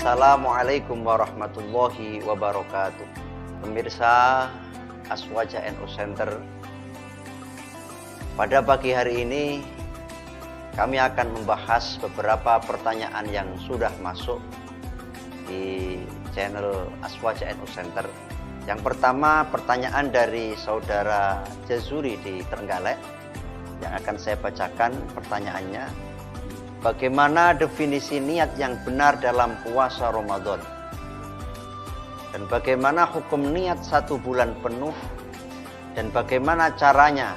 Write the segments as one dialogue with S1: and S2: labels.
S1: Assalamualaikum warahmatullahi wabarakatuh. Pemirsa Aswaja NU Center, pada pagi hari ini kami akan membahas beberapa pertanyaan yang sudah masuk di channel Aswaja NU Center. Yang pertama, pertanyaan dari saudara Jazuri di Trenggalek yang akan saya bacakan pertanyaannya. Bagaimana definisi niat yang benar dalam puasa Ramadan? Dan bagaimana hukum niat 1 bulan penuh? Dan bagaimana caranya?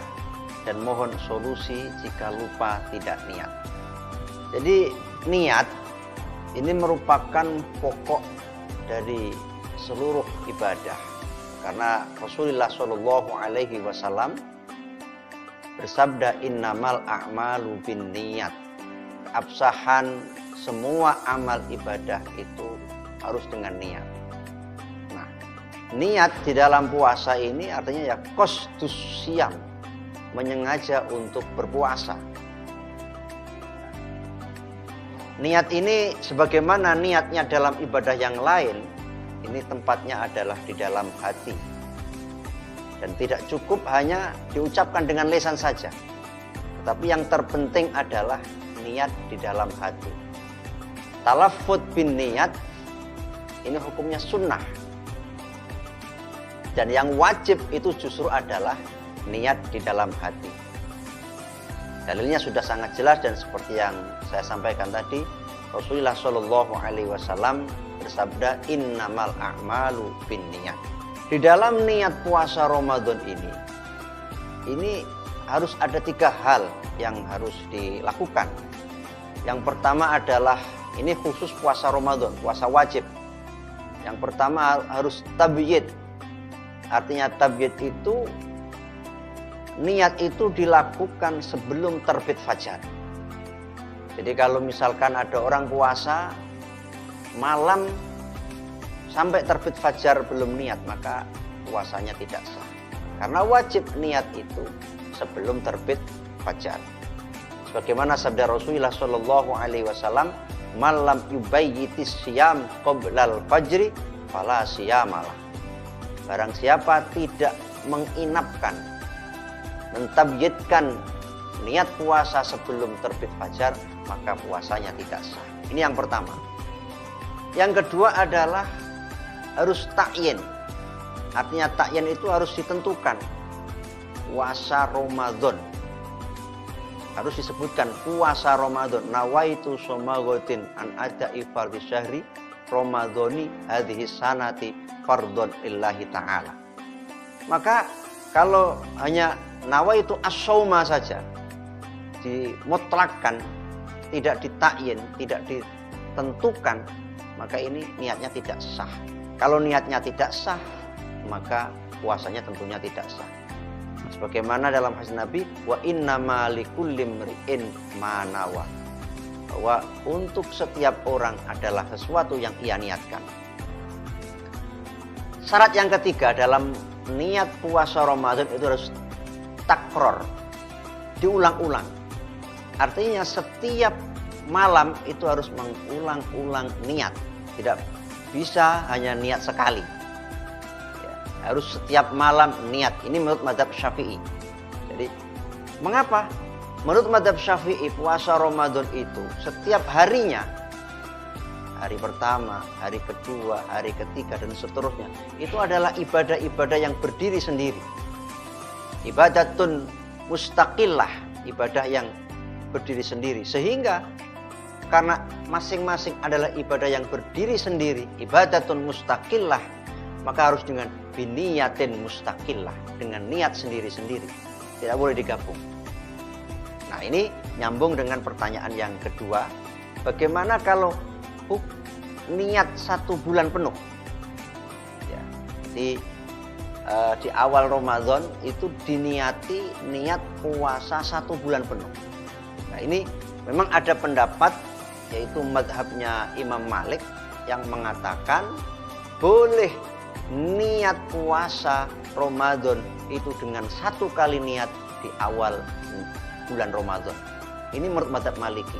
S1: Dan mohon solusi jika lupa tidak niat. Jadi niat ini merupakan pokok dari seluruh ibadah. Karena Rasulullah SAW bersabda, innamal a'malu bin niat. Keabsahan semua amal ibadah itu harus dengan niat. Nah, niat di dalam puasa ini artinya ya qasdus syiyam, menyengaja untuk berpuasa. Niat ini sebagaimana niatnya dalam ibadah yang lain, ini tempatnya adalah di dalam hati. Dan tidak cukup hanya diucapkan dengan lisan saja. Tetapi yang terpenting adalah niat di dalam hati. Talaffuz bin niat ini hukumnya sunnah. Dan yang wajib itu justru adalah niat di dalam hati. Dalilnya sudah sangat jelas dan seperti yang saya sampaikan tadi, Rasulullah SAW bersabda, innamal a'malu bin niat. Di dalam niat puasa Ramadan ini harus ada 3 hal yang harus dilakukan. Yang pertama adalah, ini khusus puasa Ramadan, puasa wajib. Yang pertama harus tabyid. Artinya tabyid itu, niat itu dilakukan sebelum terbit fajar. Jadi kalau misalkan ada orang puasa, malam sampai terbit fajar belum niat, maka puasanya tidak sah. Karena wajib niat itu sebelum terbit fajar. Sebagaimana sabda Rasulullah SAW, malam yubayyitis siyam qoblal fajri fala siyamalah. Barang siapa tidak menginapkan, mentabyidkan niat puasa sebelum terbit fajar, maka puasanya tidak sah. Ini yang pertama. Yang kedua adalah harus ta'yin. Artinya ta'yin itu harus ditentukan. Puasa Ramadan. Harus disebutkan puasa Ramadan. Nawaitu somagotin an ada'i fardhi syahri Ramadhani hadhihi sanati fardhon lillahi ta'ala. Maka kalau hanya nawaitu as-sauma saja, dimutlakkan, tidak ditakyin, tidak ditentukan, maka ini niatnya tidak sah. Kalau niatnya tidak sah, maka puasanya tentunya tidak sah. Sebagaimana dalam hadis Nabi, wa innama likulli imri'in ma nawa. Bahwa untuk setiap orang adalah sesuatu yang ia niatkan. Syarat yang ketiga dalam niat puasa Ramadan itu harus takror, diulang-ulang. Artinya setiap malam itu harus mengulang-ulang niat. Tidak bisa hanya niat sekali. Harus setiap malam niat. Ini menurut mazhab Syafi'i. Jadi, mengapa? Menurut mazhab Syafi'i, puasa Ramadan itu setiap harinya, hari pertama, hari kedua, hari ketiga, dan seterusnya, itu adalah ibadah-ibadah yang berdiri sendiri. Ibadatun mustaqillah, ibadah yang berdiri sendiri. Sehingga, karena masing-masing adalah ibadah yang berdiri sendiri, ibadatun mustaqillah, maka harus dengan biniyatin mustaqillah, dengan niat sendiri-sendiri. Tidak boleh digabung. Nah, ini nyambung dengan pertanyaan yang kedua. Bagaimana kalau niat 1 bulan penuh? Ya, di awal Ramadan itu diniati niat puasa 1 bulan penuh. Nah, ini memang ada pendapat, yaitu mazhabnya Imam Malik, yang mengatakan boleh niat puasa Ramadan itu dengan 1 kali niat di awal bulan Ramadan. Ini menurut mazhab Maliki.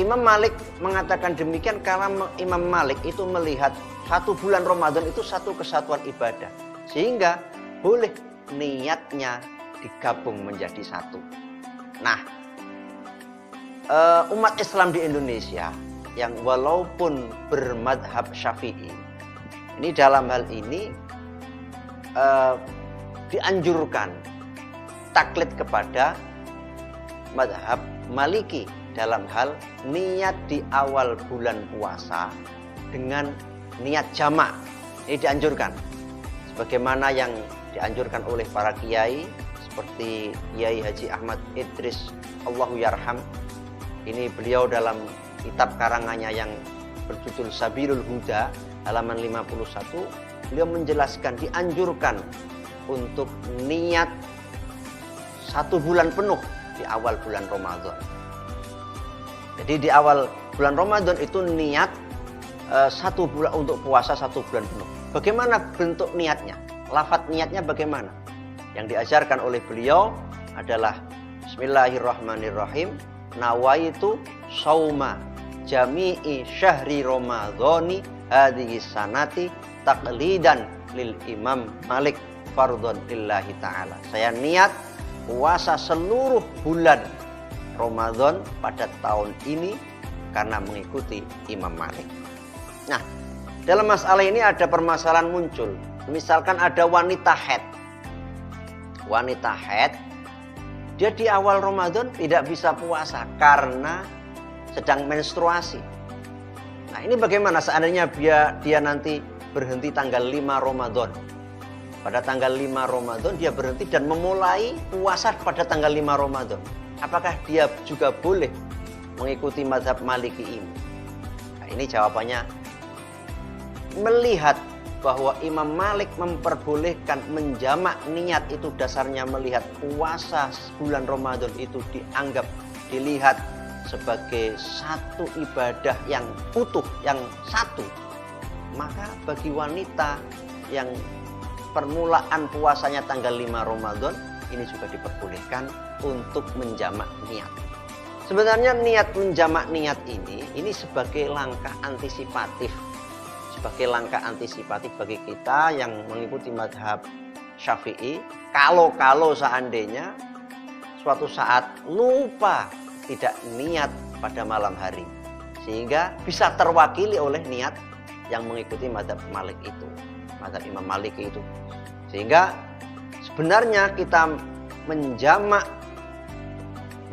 S1: Imam Malik mengatakan demikian karena Imam Malik itu melihat 1 bulan Ramadan itu satu kesatuan ibadah. Sehingga boleh niatnya digabung menjadi satu. Nah, umat Islam di Indonesia yang walaupun bermadhab Syafi'i, ini dalam hal ini dianjurkan taklid kepada madhab Maliki dalam hal niat di awal bulan puasa dengan niat jamak. Ini dianjurkan sebagaimana yang dianjurkan oleh para kiai seperti Kiai Haji Ahmad Idris Allahu Yarham. Ini beliau dalam kitab karangannya yang berjudul Sabilul Huda halaman 51, beliau menjelaskan dianjurkan untuk niat 1 bulan penuh di awal bulan Ramadan. Jadi di awal bulan Ramadan itu niat 1 bulan untuk puasa 1 bulan penuh. Bagaimana bentuk niatnya? Lafadz niatnya bagaimana? Yang diajarkan oleh beliau adalah Bismillahirrahmanirrahim. Nawaitu sauma jami'i syahri Ramadhani hadhihi sanati taqlidan lil Imam Malik fardhon lillahi ta'ala. Saya niat puasa seluruh bulan Ramadan pada tahun ini karena mengikuti Imam Malik. Nah, dalam masalah ini ada permasalahan muncul. Misalkan ada wanita haid. Wanita haid, dia di awal Ramadan tidak bisa puasa karena sedang menstruasi. Nah, ini bagaimana seandainya dia nanti berhenti tanggal 5 Ramadan. Pada tanggal 5 Ramadan dia berhenti dan memulai puasa pada tanggal 5 Ramadan. Apakah dia juga boleh mengikuti mazhab Maliki ini? Nah, ini jawabannya, melihat bahwa Imam Malik memperbolehkan menjamak niat itu dasarnya melihat puasa bulan Ramadan itu dilihat sebagai satu ibadah yang utuh, yang satu. Maka bagi wanita yang permulaan puasanya tanggal 5 Ramadan, ini juga diperbolehkan untuk menjamak niat. Sebenarnya niat menjamak niat ini sebagai langkah antisipatif. Sebagai langkah antisipatif bagi kita yang mengikuti mazhab Syafi'i, kalau seandainya suatu saat lupa tidak niat pada malam hari, sehingga bisa terwakili oleh niat yang mengikuti mazhab Malik itu, mazhab Imam Malik itu. Sehingga sebenarnya kita menjamak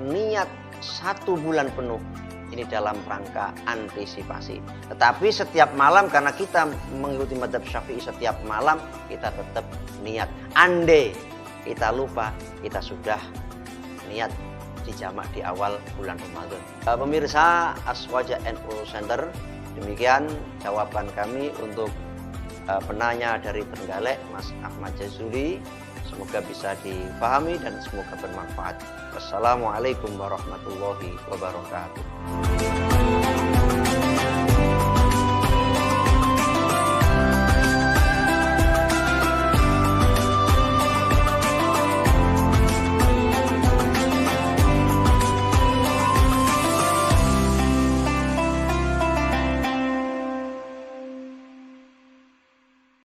S1: niat 1 bulan penuh ini dalam rangka antisipasi. Tetapi setiap malam, karena kita mengikuti mazhab Syafi'i, setiap malam kita tetap niat. Andai kita lupa, kita sudah niat dijamak di awal bulan Ramadan. Pemirsa Aswaja NU Center, demikian jawaban kami untuk penanya dari Trenggalek, Mas Ahmad Jazuli. Semoga bisa dipahami dan semoga bermanfaat. Wassalamualaikum warahmatullahi wabarakatuh.